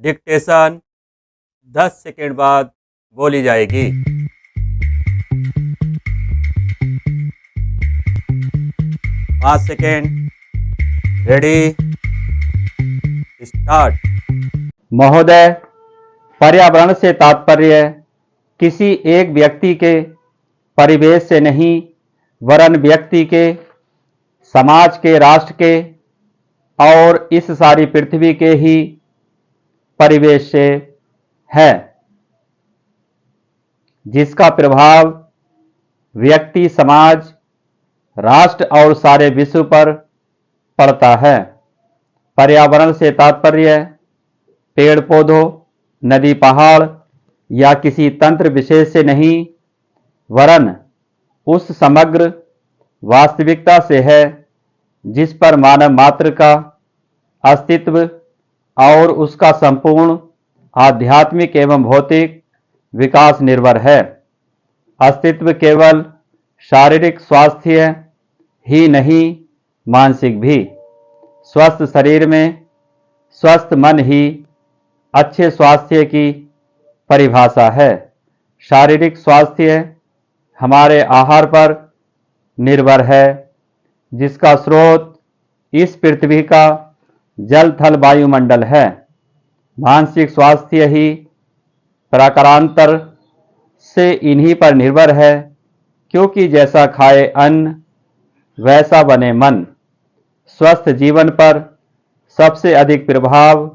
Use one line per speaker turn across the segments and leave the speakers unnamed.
Dictation 10 second बाद बोली जाएगी। 5 सेकेंड। Ready, start.
महोदय, पर्यावरण से तात्पर्य किसी एक व्यक्ति के परिवेश से नहीं, वरन व्यक्ति के, समाज के, राष्ट्र के और इस सारी पृथ्वी के ही परिवेश से है, जिसका प्रभाव व्यक्ति, समाज, राष्ट्र और सारे विश्व पर पड़ता है। पर्यावरण से तात्पर्य पेड़ पौधों, नदी, पहाड़ या किसी तंत्र विशेष से नहीं, वरन उस समग्र वास्तविकता से है जिस पर मानव मात्र का अस्तित्व और उसका संपूर्ण आध्यात्मिक एवं भौतिक विकास निर्भर है। अस्तित्व केवल शारीरिक स्वास्थ्य ही नहीं, मानसिक भी। स्वस्थ शरीर में स्वस्थ मन ही अच्छे स्वास्थ्य की परिभाषा है। शारीरिक स्वास्थ्य हमारे आहार पर निर्भर है, जिसका स्रोत इस पृथ्वी का जल, थल, वायुमंडल है। मानसिक स्वास्थ्य ही प्रकारांतर से इन्हीं पर निर्भर है, क्योंकि जैसा खाए अन्न वैसा बने मन। स्वस्थ जीवन पर सबसे अधिक प्रभाव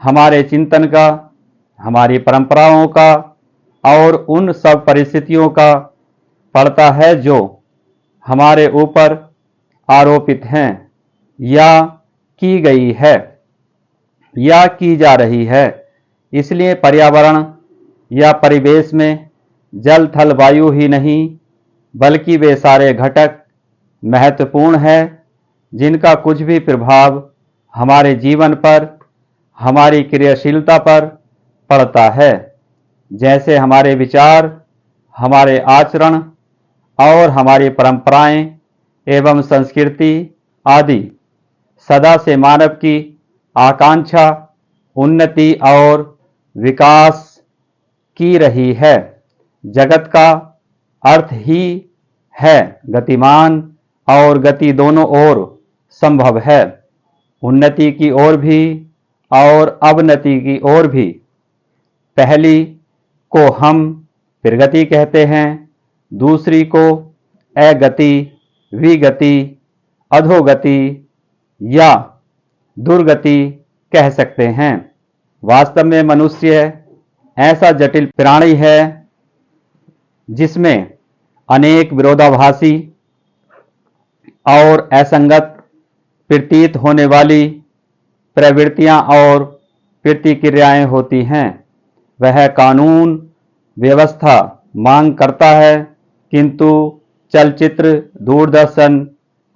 हमारे चिंतन का, हमारी परंपराओं का और उन सब परिस्थितियों का पड़ता है जो हमारे ऊपर आरोपित हैं या की गई है या की जा रही है। इसलिए पर्यावरण या परिवेश में जल, थल, वायु ही नहीं, बल्कि वे सारे घटक महत्वपूर्ण हैं, जिनका कुछ भी प्रभाव हमारे जीवन पर, हमारी क्रियाशीलता पर पड़ता है। जैसे हमारे विचार, हमारे आचरण और हमारी परंपराएं एवं संस्कृति आदि सदा से मानव की आकांक्षा, उन्नति और विकास की रही है। जगत का अर्थ ही है गतिमान, और गति दोनों ओर संभव है, उन्नति की ओर भी और अवनति की ओर भी। पहली को हम प्रगति कहते हैं, दूसरी को अगति, विगति, अधोगति या दुर्गति कह सकते हैं। वास्तव में मनुष्य ऐसा जटिल प्राणी है जिसमें अनेक विरोधाभासी और असंगत प्रतीत होने वाली प्रवृत्तियां और प्रतिक्रियाएं होती हैं। वह कानून व्यवस्था मांग करता है, किंतु चलचित्र, दूरदर्शन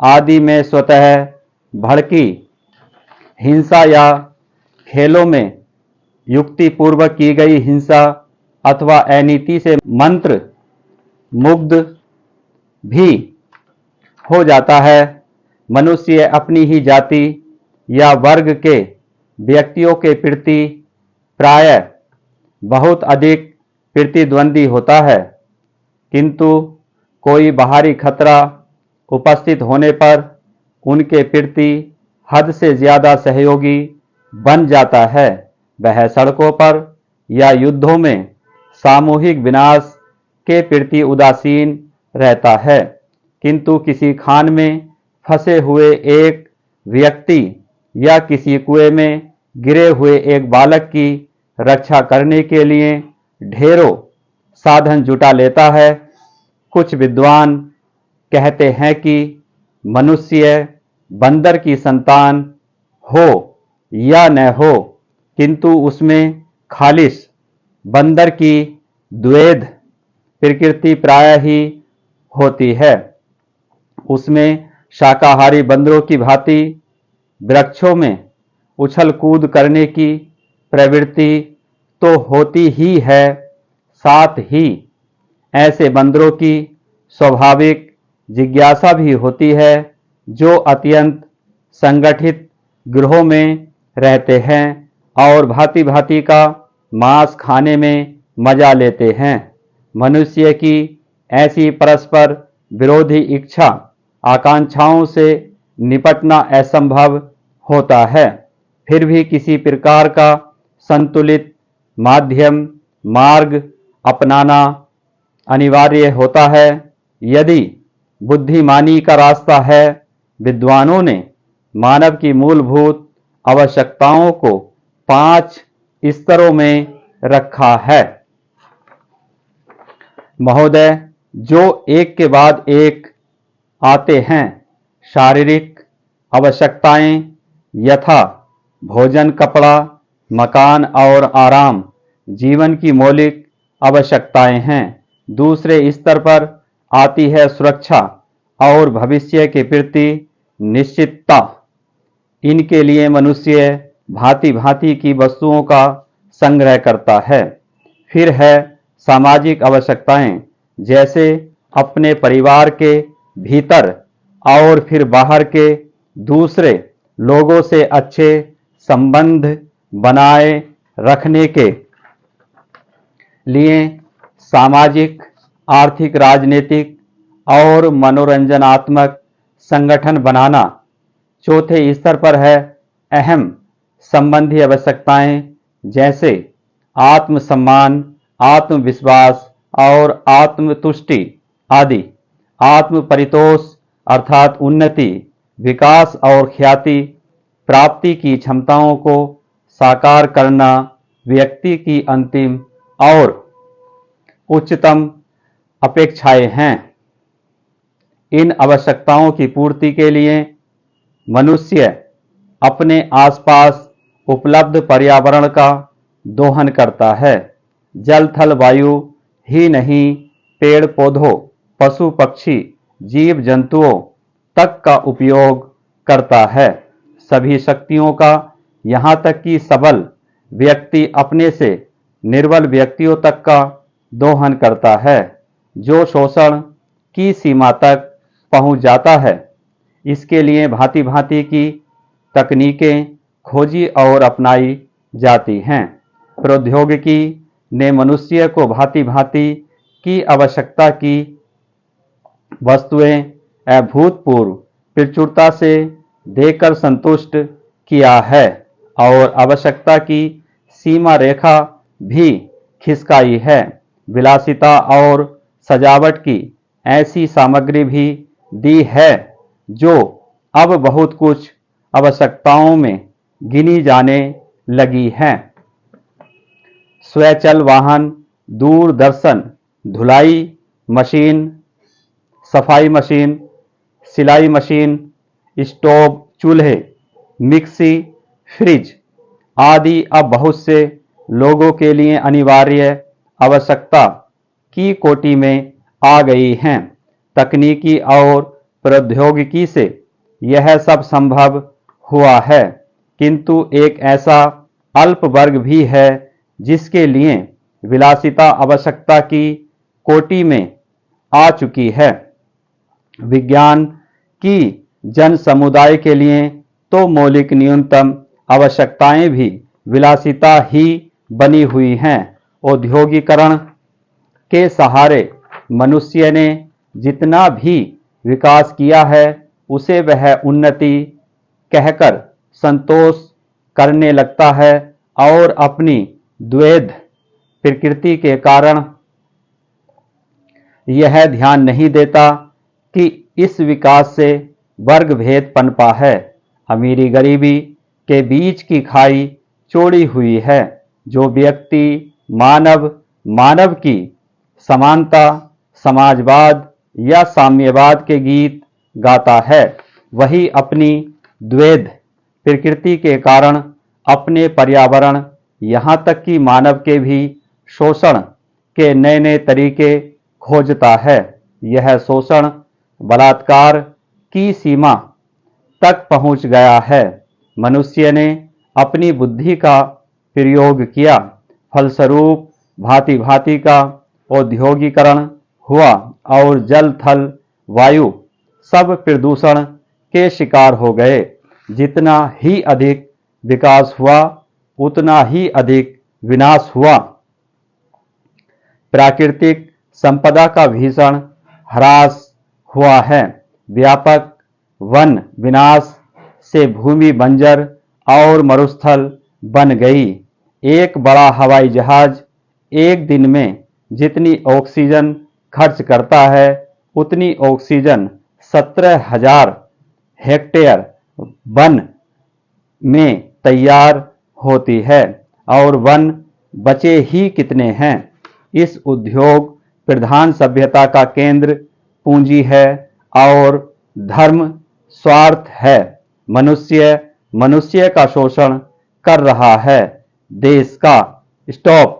आदि में स्वतः भड़की हिंसा या खेलों में युक्तिपूर्वक की गई हिंसा अथवा अनीति से मंत्र मुग्ध भी हो जाता है। मनुष्य अपनी ही जाति या वर्ग के व्यक्तियों के प्रति प्रायः बहुत अधिक प्रतिद्वंदी होता है, किंतु कोई बाहरी खतरा उपस्थित होने पर उनके प्रति हद से ज्यादा सहयोगी बन जाता है। वह सड़कों पर या युद्धों में सामूहिक विनाश के प्रति उदासीन रहता है, किंतु किसी खान में फंसे हुए एक व्यक्ति या किसी कुएं में गिरे हुए एक बालक की रक्षा करने के लिए ढेरों साधन जुटा लेता है। कुछ विद्वान कहते हैं कि मनुष्य बंदर की संतान हो या न हो, किंतु उसमें खालिश बंदर की द्वैध प्रकृति प्राय ही होती है। उसमें शाकाहारी बंदरों की भांति वृक्षों में उछल कूद करने की प्रवृत्ति तो होती ही है, साथ ही ऐसे बंदरों की स्वाभाविक जिज्ञासा भी होती है जो अत्यंत संगठित गृहों में रहते हैं और भांति भांति का मांस खाने में मजा लेते हैं। मनुष्य की ऐसी परस्पर विरोधी इच्छा आकांक्षाओं से निपटना असंभव होता है। फिर भी किसी प्रकार का संतुलित माध्यम मार्ग अपनाना अनिवार्य होता है। यदि बुद्धिमानी का रास्ता है, विद्वानों ने मानव की मूलभूत आवश्यकताओं को 5 स्तरों में रखा है। महोदय, जो एक के बाद एक आते हैं। शारीरिक आवश्यकताएं यथा भोजन, कपड़ा, मकान और आराम जीवन की मौलिक आवश्यकताएं हैं। दूसरे स्तर पर आती है सुरक्षा और भविष्य के प्रति निश्चितता। इनके लिए मनुष्य भांति भांति की वस्तुओं का संग्रह करता है। फिर है सामाजिक आवश्यकताएं, जैसे अपने परिवार के भीतर और फिर बाहर के दूसरे लोगों से अच्छे संबंध बनाए रखने के लिए सामाजिक, आर्थिक, राजनीतिक और मनोरंजनात्मक संगठन बनाना। चौथे स्तर पर है अहम संबंधी आवश्यकताएं, जैसे आत्मसम्मान, आत्मविश्वास और आत्मतुष्टि आदि। आत्म परितोष अर्थात उन्नति, विकास और ख्याति प्राप्ति की क्षमताओं को साकार करना व्यक्ति की अंतिम और उच्चतम अपेक्षाएं हैं। इन आवश्यकताओं की पूर्ति के लिए मनुष्य अपने आसपास उपलब्ध पर्यावरण का दोहन करता है। जल, थल, वायु ही नहीं, पेड़ पौधों, पशु पक्षी, जीव जंतुओं तक का उपयोग करता है। सभी शक्तियों का, यहाँ तक कि सबल व्यक्ति अपने से निर्बल व्यक्तियों तक का दोहन करता है, जो शोषण की सीमा तक पहुंच जाता है। इसके लिए भांति भांति की तकनीकें खोजी और अपनाई जाती हैं। प्रौद्योगिकी ने मनुष्य को भांति भांति की आवश्यकता की वस्तुएं अभूतपूर्व प्रचुरता से देकर संतुष्ट किया है और आवश्यकता की सीमा रेखा भी खिसकाई है। विलासिता और सजावट की ऐसी सामग्री भी दी है जो अब बहुत कुछ आवश्यकताओं में गिनी जाने लगी है। स्वचल वाहन, दूरदर्शन, धुलाई मशीन, सफाई मशीन, सिलाई मशीन, स्टोव, चूल्हे, मिक्सी, फ्रिज आदि अब बहुत से लोगों के लिए अनिवार्य आवश्यकता की कोटि में आ गई हैं। तकनीकी और प्रौद्योगिकी से यह सब संभव हुआ है, किंतु एक ऐसा अल्प वर्ग भी है जिसके लिए विलासिता आवश्यकता की कोटि में आ चुकी है। विज्ञान की जन समुदाय के लिए तो मौलिक न्यूनतम आवश्यकताएं भी विलासिता ही बनी हुई हैं। औद्योगिकरण के सहारे मनुष्य ने जितना भी विकास किया है, उसे वह उन्नति कहकर संतोष करने लगता है और अपनी द्वैध प्रकृति के कारण यह ध्यान नहीं देता कि इस विकास से वर्ग भेद पनपा है। अमीरी गरीबी के बीच की खाई चौड़ी हुई है। जो व्यक्ति मानव की समानता, समाजवाद या साम्यवाद के गीत गाता है, वही अपनी द्वैध प्रकृति के कारण अपने पर्यावरण, यहाँ तक कि मानव के भी शोषण के नए नए तरीके खोजता है। यह शोषण बलात्कार की सीमा तक पहुंच गया है। मनुष्य ने अपनी बुद्धि का प्रयोग किया, फलस्वरूप भांति भांति का औद्योगिकरण हुआ और जल, थल, वायु सब प्रदूषण के शिकार हो गए। जितना ही अधिक विकास हुआ, उतना ही अधिक विनाश हुआ। प्राकृतिक संपदा का भीषण ह्रास हुआ है। व्यापक वन विनाश से भूमि बंजर और मरुस्थल बन गई। एक बड़ा हवाई जहाज एक दिन में जितनी ऑक्सीजन खर्च करता है, उतनी ऑक्सीजन 17,000 हेक्टेयर वन में तैयार होती है, और वन बचे ही कितने हैं। इस उद्योग प्रधान सभ्यता का केंद्र पूंजी है और धर्म स्वार्थ है। मनुष्य मनुष्य का शोषण कर रहा है। देश का स्टॉप